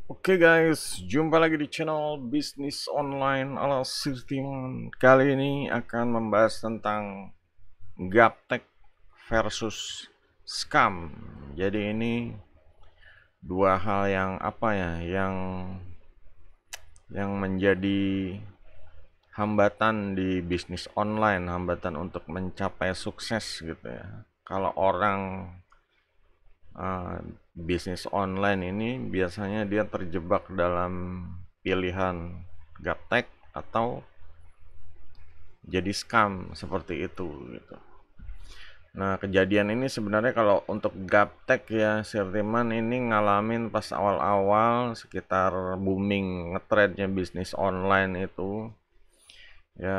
Oke guys, jumpa lagi di channel bisnis online ala Sirtiman. Kali ini akan membahas tentang gaptek versus scam. Jadi ini dua hal yang apa ya, yang menjadi hambatan di bisnis online, hambatan untuk mencapai sukses gitu ya. Kalau orang uh, bisnis online ini biasanya dia terjebak dalam pilihan gaptek atau jadi scam seperti itu gitu. Nah, kejadian ini sebenarnya kalau untuk gaptek ya, Sirtiman ini ngalamin pas awal-awal sekitar booming ngetrendnya bisnis online itu ya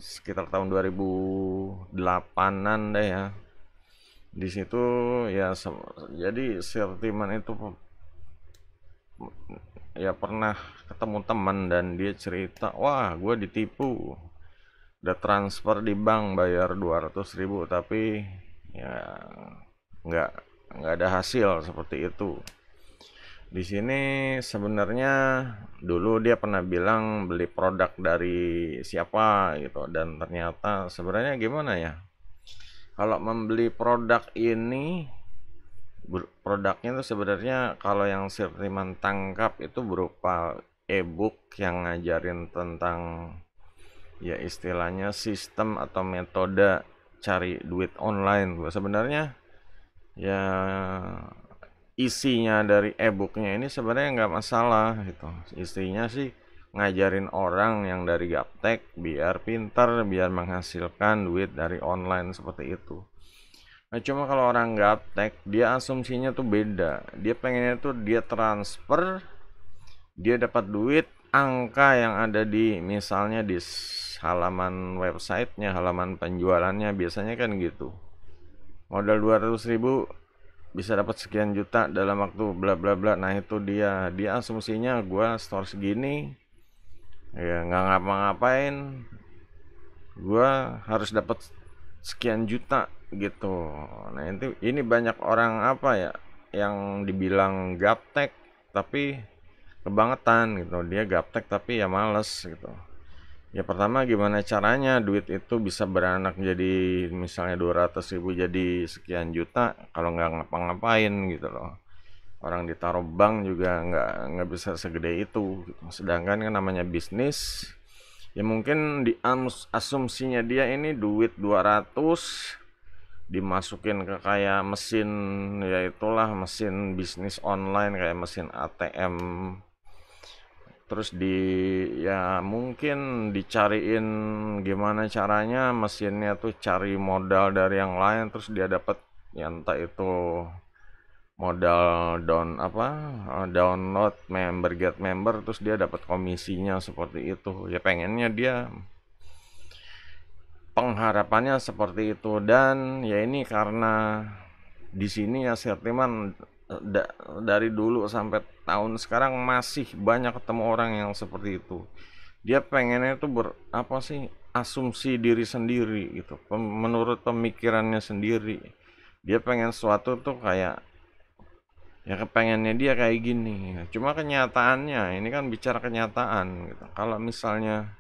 sekitar tahun 2008-an deh ya. Di situ ya jadi Sirtiman itu ya pernah ketemu teman dan dia cerita, wah gue ditipu, udah transfer di bank bayar 200.000 tapi ya nggak nggak ada hasil seperti itu. Di sini sebenarnya dulu dia pernah bilang beli produk dari siapa gitu, dan ternyata sebenarnya gimana ya, kalau membeli produk ini, produknya itu sebenarnya kalau yang Sirtiman tangkap itu berupa e-book yang ngajarin tentang ya istilahnya sistem atau metode cari duit online. Sebenarnya ya isinya dari e-booknya ini sebenarnya nggak masalah gitu. Isinya sih ngajarin orang yang dari gaptek biar pintar, biar menghasilkan duit dari online seperti itu. Nah, cuma kalau orang gaptek, dia asumsinya tuh beda. Dia pengennya tuh dia transfer, dia dapat duit, angka yang ada di misalnya di halaman websitenya, halaman penjualannya biasanya kan gitu. Modal 200.000 bisa dapat sekian juta dalam waktu bla bla bla. Nah itu dia asumsinya gua store segini, ya nggak ngapa-ngapain, gua harus dapat sekian juta gitu. Nah ini banyak orang apa ya yang dibilang gaptek tapi kebangetan gitu. Dia gaptek tapi ya males gitu. Ya pertama gimana caranya duit itu bisa beranak jadi misalnya 200.000 jadi sekian juta kalau nggak ngapa-ngapain gitu loh. Orang ditaruh bank juga nggak bisa segede itu gitu. Sedangkan kan namanya bisnis, ya mungkin di asumsinya dia ini duit 200 dimasukin ke kayak mesin, ya itulah mesin bisnis online kayak mesin ATM, terus ya mungkin dicariin gimana caranya mesinnya tuh cari modal dari yang lain, terus dia dapat ya entah itu modal download member, get member, terus dia dapat komisinya seperti itu. Ya pengennya dia, pengharapannya seperti itu. Dan ya ini karena di sini ya Sirtiman dari dulu sampai tahun sekarang masih banyak ketemu orang yang seperti itu. Dia pengennya itu apa sih, asumsi diri sendiri gitu, menurut pemikirannya sendiri. Dia pengen sesuatu tuh kayak ya kepengennya dia kayak gini. Cuma kenyataannya ini kan bicara kenyataan gitu. Kalau misalnya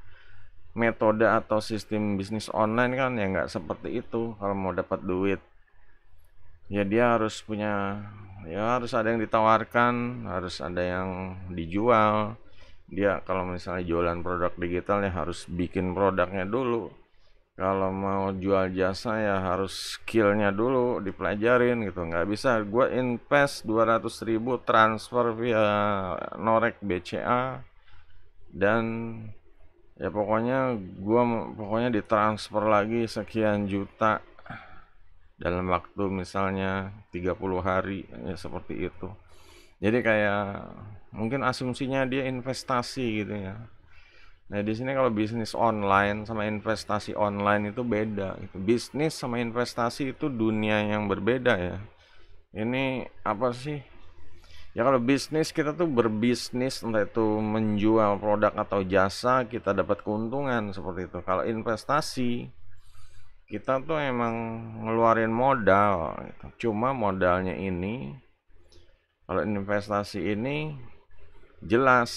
metode atau sistem bisnis online kan ya nggak seperti itu. Kalau mau dapat duit ya dia harus punya, ya harus ada yang ditawarkan, harus ada yang dijual. Dia kalau misalnya jualan produk digital ya harus bikin produknya dulu. Kalau mau jual jasa ya harus skillnya dulu dipelajarin gitu. Nggak bisa gue invest 200.000 transfer via Norek BCA, dan ya pokoknya ditransfer lagi sekian juta dalam waktu misalnya 30 hari, ya seperti itu. Jadi kayak mungkin asumsinya dia investasi gitu ya. Nah, di sini kalau bisnis online sama investasi online itu beda gitu. Bisnis sama investasi itu dunia yang berbeda ya. Ini apa sih? Ya kalau bisnis kita tuh berbisnis, entah itu menjual produk atau jasa, kita dapat keuntungan seperti itu. Kalau investasi, kita tuh emang ngeluarin modal gitu. Cuma modalnya ini, kalau investasi ini jelas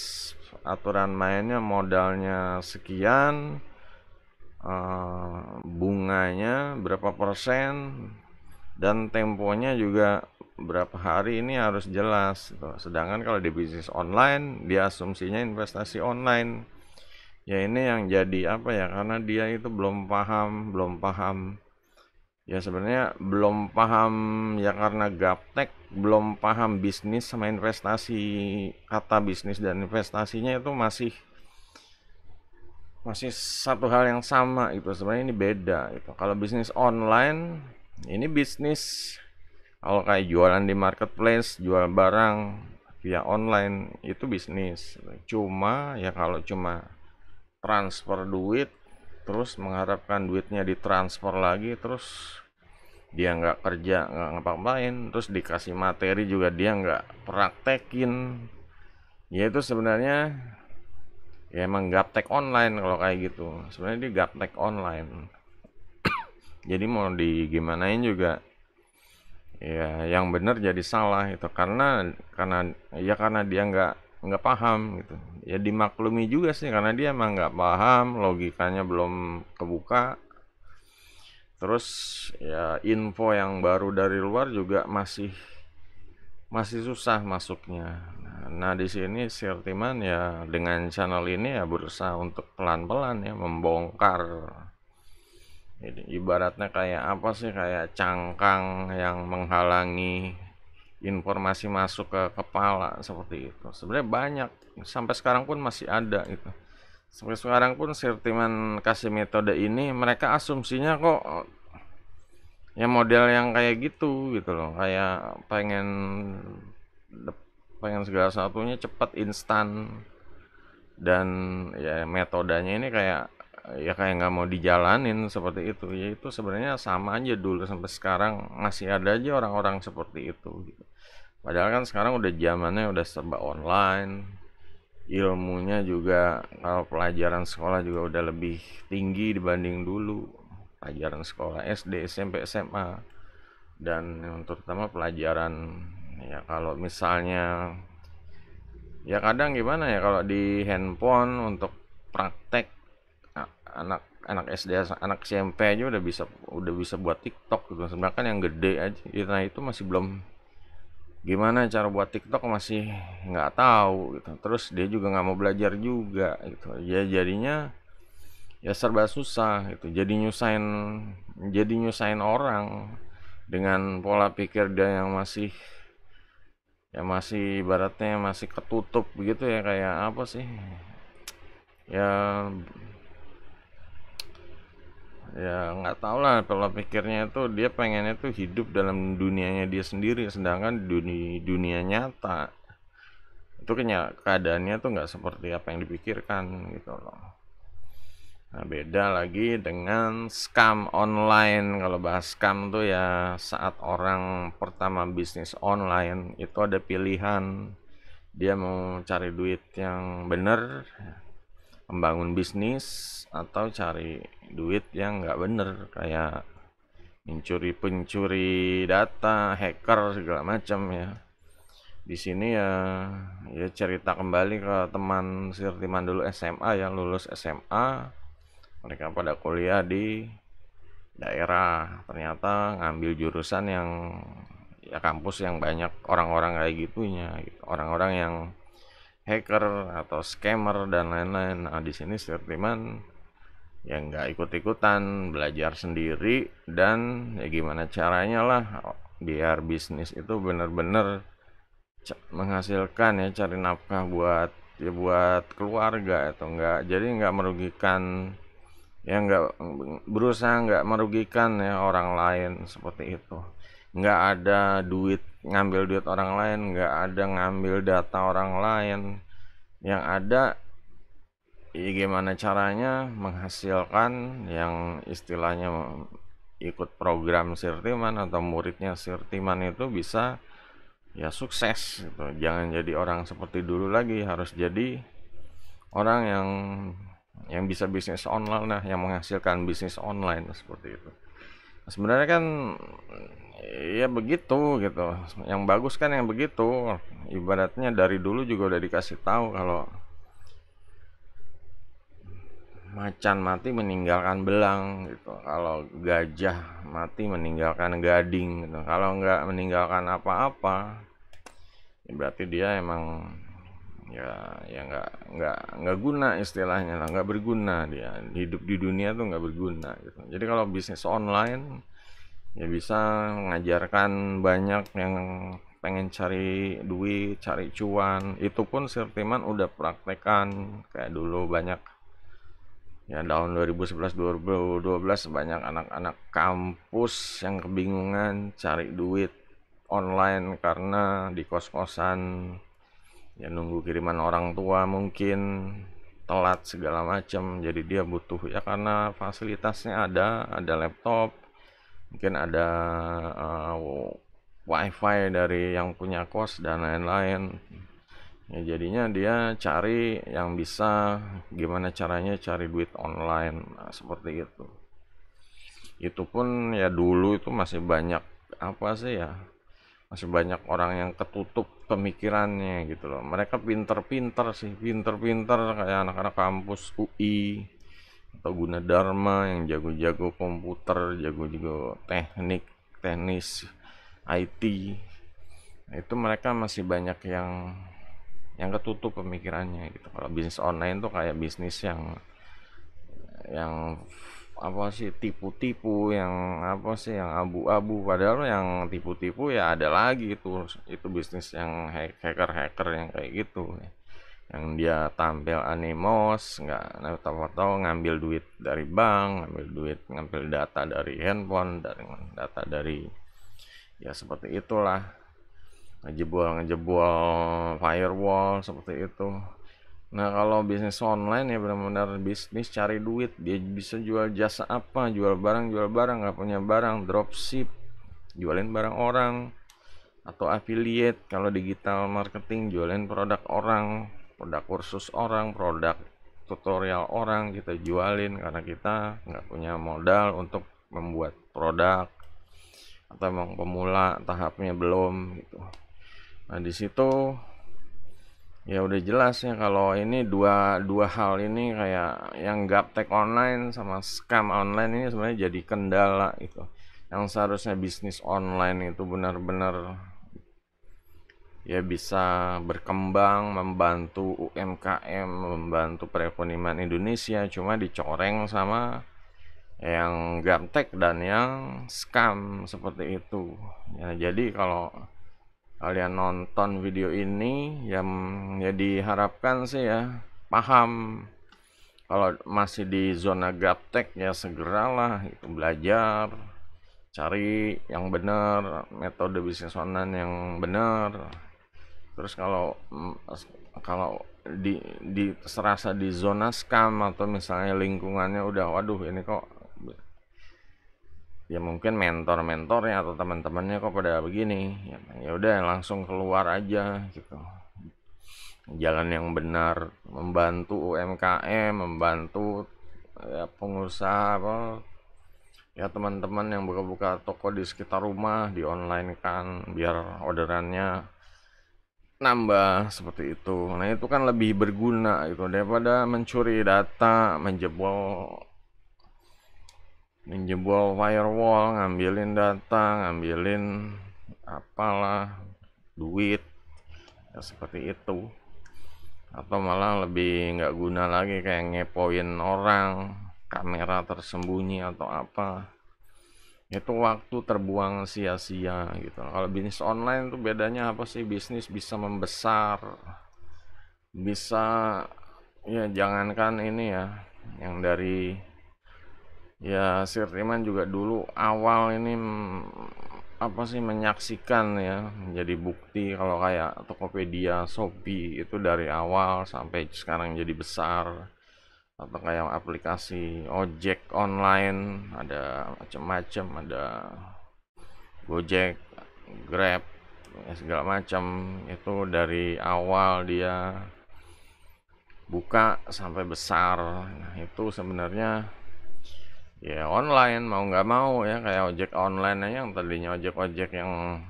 aturan mainnya, modalnya sekian, bunganya berapa persen, dan temponya juga berapa hari, ini harus jelas gitu. Sedangkan kalau di bisnis online, dia asumsinya investasi online. Ya ini yang jadi apa ya, karena dia itu belum paham. Ya sebenarnya belum paham ya, karena gaptek, belum paham bisnis sama investasi. Kata bisnis dan investasinya itu masih masih satu hal yang sama itu. Sebenarnya ini beda itu. Kalau bisnis online, ini bisnis. Kalau kayak jualan di marketplace, jual barang via online, itu bisnis. Cuma ya kalau cuma transfer duit, terus mengharapkan duitnya ditransfer lagi, terus dia nggak kerja, nggak ngapa-ngapain, terus dikasih materi juga dia nggak praktekin, ya itu sebenarnya ya emang gaptek online. Kalau kayak gitu sebenarnya dia gaptek online. Jadi mau di gimanain juga ya yang benar jadi salah itu, karena dia nggak paham gitu. Ya dimaklumi juga sih, karena dia emang nggak paham, logikanya belum kebuka. Terus ya info yang baru dari luar juga masih masih susah masuknya. Nah, di sini Sirtiman ya dengan channel ini ya berusaha untuk pelan-pelan ya membongkar. Jadi ibaratnya kayak apa sih, kayak cangkang yang menghalangi informasi masuk ke kepala, seperti itu. Sebenarnya banyak, sampai sekarang pun masih ada itu. Sampai sekarang pun Sirtiman kasih metode ini, mereka asumsinya kok ya model yang kayak gitu loh, kayak pengen segala satunya cepat, instan, dan ya metodenya ini kayak nggak mau dijalanin seperti itu. Ya itu sebenarnya sama aja, dulu sampai sekarang masih ada aja orang-orang seperti itu gitu. Padahal kan sekarang udah zamannya udah serba online, ilmunya juga kalau pelajaran sekolah juga udah lebih tinggi dibanding dulu. Pelajaran sekolah SD, SMP, SMA, dan terutama pelajaran ya kalau misalnya ya kadang gimana ya, kalau di handphone untuk praktek, anak anak SD, anak SMP aja udah bisa buat TikTok gitu. Sebenarnya kan yang gede aja nah itu masih belum, gimana cara buat TikTok masih nggak tahu gitu. Terus dia juga nggak mau belajar juga gitu. Ya jadinya ya serba susah gitu. Jadi nyusahin orang dengan pola pikir dia yang masih ibaratnya masih ketutup begitu ya, kayak apa sih ya, nggak tahu lah, pola pikirnya itu dia pengennya tuh hidup dalam dunianya dia sendiri, sedangkan dunia nyata itu keadaannya tuh nggak seperti apa yang dipikirkan gitu loh. Nah, beda lagi dengan scam online. Kalau bahas scam tuh ya saat orang pertama bisnis online itu ada pilihan, dia mau cari duit yang bener, membangun bisnis, atau cari duit yang nggak bener, kayak pencuri data, hacker segala macam ya. Di sini ya cerita kembali ke teman Sirtiman dulu SMA, yang lulus SMA, mereka pada kuliah di daerah, ternyata ngambil jurusan yang ya kampus yang banyak orang-orang kayak gitunya gitu. Orang-orang yang hacker atau scammer dan lain-lain. Nah, di sini Sirtiman ya nggak ikut-ikutan, belajar sendiri, dan ya gimana caranya lah biar bisnis itu bener-bener menghasilkan ya, cari nafkah buat keluarga, atau enggak jadi nggak merugikan, ya nggak berusaha nggak merugikan ya orang lain, seperti itu. Nggak ada ngambil duit orang lain, nggak ada ngambil data orang lain. Yang ada ya gimana caranya menghasilkan, yang istilahnya ikut program Sirtiman atau muridnya Sirtiman itu bisa ya sukses gitu. Jangan jadi orang seperti dulu lagi, harus jadi orang yang bisa bisnis online, nah yang menghasilkan bisnis online seperti itu. Nah, sebenarnya kan ya begitu gitu. Yang bagus kan yang begitu. Ibaratnya dari dulu juga udah dikasih tahu kalau macan mati meninggalkan belang gitu. Kalau gajah mati meninggalkan gading gitu. Kalau nggak meninggalkan apa-apa, ya berarti dia emang ya nggak guna istilahnya lah, nggak berguna, dia hidup di dunia tuh nggak berguna gitu. Jadi kalau bisnis online ya bisa mengajarkan banyak yang pengen cari duit, cari cuan. Itu pun Sirtiman udah praktekan kayak dulu banyak ya tahun 2011 2012 banyak anak-anak kampus yang kebingungan cari duit online karena di kos-kosan ya nunggu kiriman orang tua mungkin telat segala macam, jadi dia butuh ya karena fasilitasnya ada laptop, mungkin ada wifi dari yang punya kos dan lain-lain. Ya jadinya dia cari yang bisa gimana caranya cari duit online. Nah, seperti itu. Itu pun ya dulu itu masih banyak apa sih ya? Masih banyak orang yang ketutup pemikirannya gitu loh. Mereka pinter-pinter sih, pinter-pinter kayak anak-anak kampus UI atau Gunadarma yang jago-jago komputer, jago-jago teknik, teknis, IT. Nah, itu mereka masih banyak yang ketutup pemikirannya gitu. Kalau bisnis online tuh kayak bisnis yang apa sih tipu-tipu, yang apa sih yang abu-abu, padahal yang tipu-tipu ya ada lagi itu bisnis yang hacker-hacker yang kayak gitu, yang dia tampil animos nggak tahu-tahu ngambil duit dari bank, ngambil data dari handphone, dari data dari ya seperti itulah, ngejebol firewall seperti itu. Nah, kalau bisnis online ya benar-benar bisnis cari duit. Dia bisa jual jasa apa, jual barang, nggak punya barang, dropship, jualin barang orang, atau affiliate. Kalau digital marketing, jualin produk orang, produk kursus orang, produk tutorial orang, kita jualin karena kita nggak punya modal untuk membuat produk atau emang pemula tahapnya belum gitu. Nah, di situ ya udah jelas ya kalau ini dua dua hal ini kayak yang gaptek online sama scam online ini sebenarnya jadi kendala itu. Yang seharusnya bisnis online itu benar-benar ya bisa berkembang, membantu UMKM, membantu perekonomian Indonesia, cuma dicoreng sama yang gaptek dan yang scam seperti itu. Ya, jadi kalau kalian nonton video ini ya diharapkan sih ya paham kalau masih di zona gaptek ya segeralah itu belajar, cari yang benar, metode bisnis online yang benar. Terus kalau di serasa di zona scam atau misalnya lingkungannya udah waduh ini kok ya mungkin mentor-mentornya atau teman-temannya kok pada begini, ya udah langsung keluar aja gitu, jalan yang benar, membantu UMKM, membantu ya pengusaha apa ya teman-teman yang buka-buka toko di sekitar rumah di online kan biar orderannya nambah seperti itu. Nah itu kan lebih berguna itu daripada mencuri data, menjebol firewall, ngambilin data, ngambilin apalah duit ya seperti itu, atau malah lebih nggak guna lagi kayak ngepoin orang, kamera tersembunyi atau apa, itu waktu terbuang sia-sia gitu. Kalau bisnis online tuh bedanya apa sih? Bisnis bisa membesar, bisa ya jangankan ini ya yang dari ya Sirtiman juga dulu awal ini apa sih menyaksikan ya menjadi bukti kalau kayak Tokopedia, Shopee itu dari awal sampai sekarang jadi besar, atau kayak aplikasi ojek online ada macam-macam, ada Gojek, Grab ya segala macam, itu dari awal dia buka sampai besar. Nah, itu sebenarnya ya online mau nggak mau ya, kayak ojek online aja yang tadinya ojek-ojek yang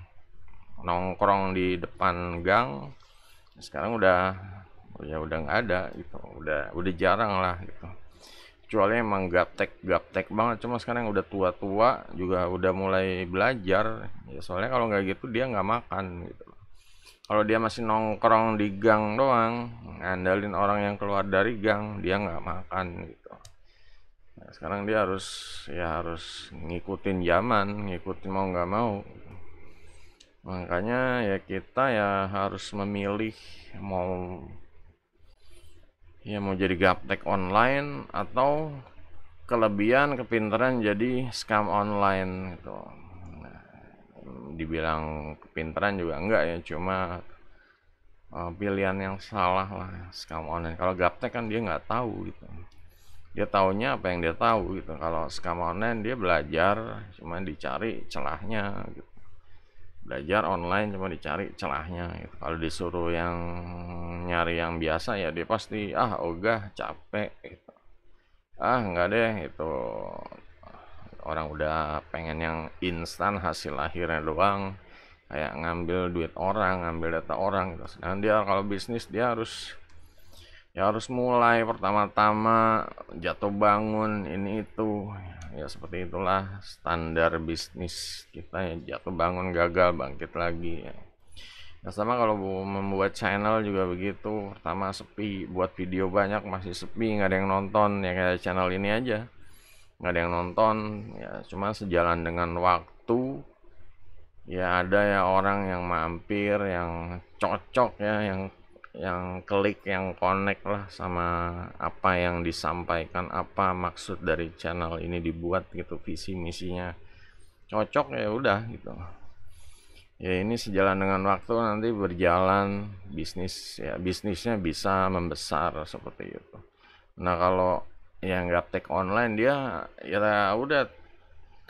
nongkrong di depan gang, sekarang udah nggak ada gitu, udah jarang lah gitu, kecuali emang gaptek gaptek banget. Cuma sekarang yang udah tua-tua juga udah mulai belajar ya, soalnya kalau nggak gitu dia nggak makan gitu. Kalau dia masih nongkrong di gang doang, ngandalin orang yang keluar dari gang, dia nggak makan gitu. Nah, sekarang dia harus ngikutin zaman, ngikutin mau nggak mau. Makanya ya kita ya harus memilih mau mau jadi gaptek online atau kelebihan kepintaran jadi scam online gitu. Nah, dibilang kepintaran juga enggak ya, cuma pilihan yang salah lah scam online. Kalau gaptek kan dia nggak tahu gitu, dia taunya apa yang dia tahu gitu. Kalau scam online dia belajar, cuma dicari celahnya gitu. Belajar online cuma dicari celahnya gitu. Kalau disuruh yang nyari yang biasa ya dia pasti ogah, capek gitu. Nggak deh itu, orang udah pengen yang instan hasil akhirnya doang, kayak ngambil duit orang, ngambil data orang gitu. Sedangkan dia kalau bisnis dia harus mulai pertama-tama, jatuh bangun ini itu ya, seperti itulah standar bisnis kita ya, jatuh bangun, gagal, bangkit lagi ya. Nah, sama kalau membuat channel juga begitu, pertama sepi, buat video banyak masih sepi, nggak ada yang nonton ya, kayak channel ini aja nggak ada yang nonton ya. Cuma sejalan dengan waktu ya ada ya orang yang mampir, yang cocok ya, yang klik, yang connect lah sama apa yang disampaikan, apa maksud dari channel ini dibuat gitu, visi misinya cocok ya udah gitu. Ya ini sejalan dengan waktu nanti berjalan, bisnisnya bisa membesar seperti itu. Nah kalau yang gaptek online dia ya udah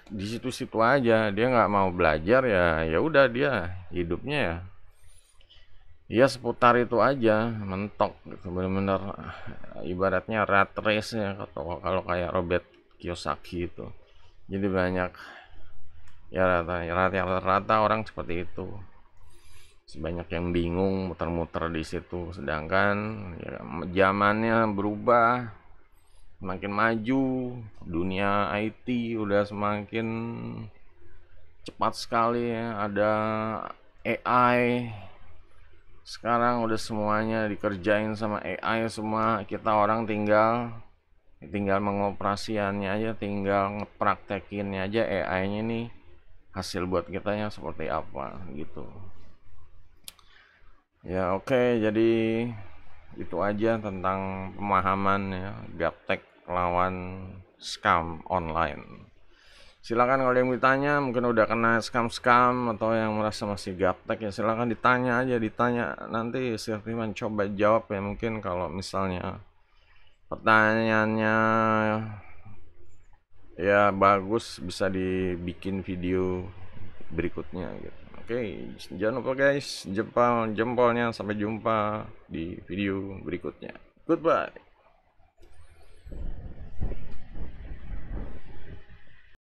di situ-situ aja, dia nggak mau belajar ya udah, dia hidupnya ya seputar itu aja, mentok gitu, bener-bener ibaratnya rat race ya, atau kalau kayak Robert Kiyosaki itu. Jadi banyak ya, rata-rata orang seperti itu, sebanyak yang bingung muter-muter di situ. Sedangkan ya, zamannya berubah, semakin maju, dunia IT udah semakin cepat sekali ya, ada AI sekarang udah semuanya dikerjain sama AI semua. Kita orang tinggal mengoperasiannya aja, tinggal ngepraktekinnya aja, AI-nya nih hasil buat kitanya seperti apa gitu ya. Oke, jadi itu aja tentang pemahaman ya, gaptek lawan scam online. Silakan kalau yang ditanya mungkin udah kena scam atau yang merasa masih gaptek ya, silakan ditanya nanti Sirtiman coba jawab ya. Mungkin kalau misalnya pertanyaannya ya bagus, bisa dibikin video berikutnya gitu. Oke, jangan lupa guys, jempolnya. Sampai jumpa di video berikutnya. Goodbye.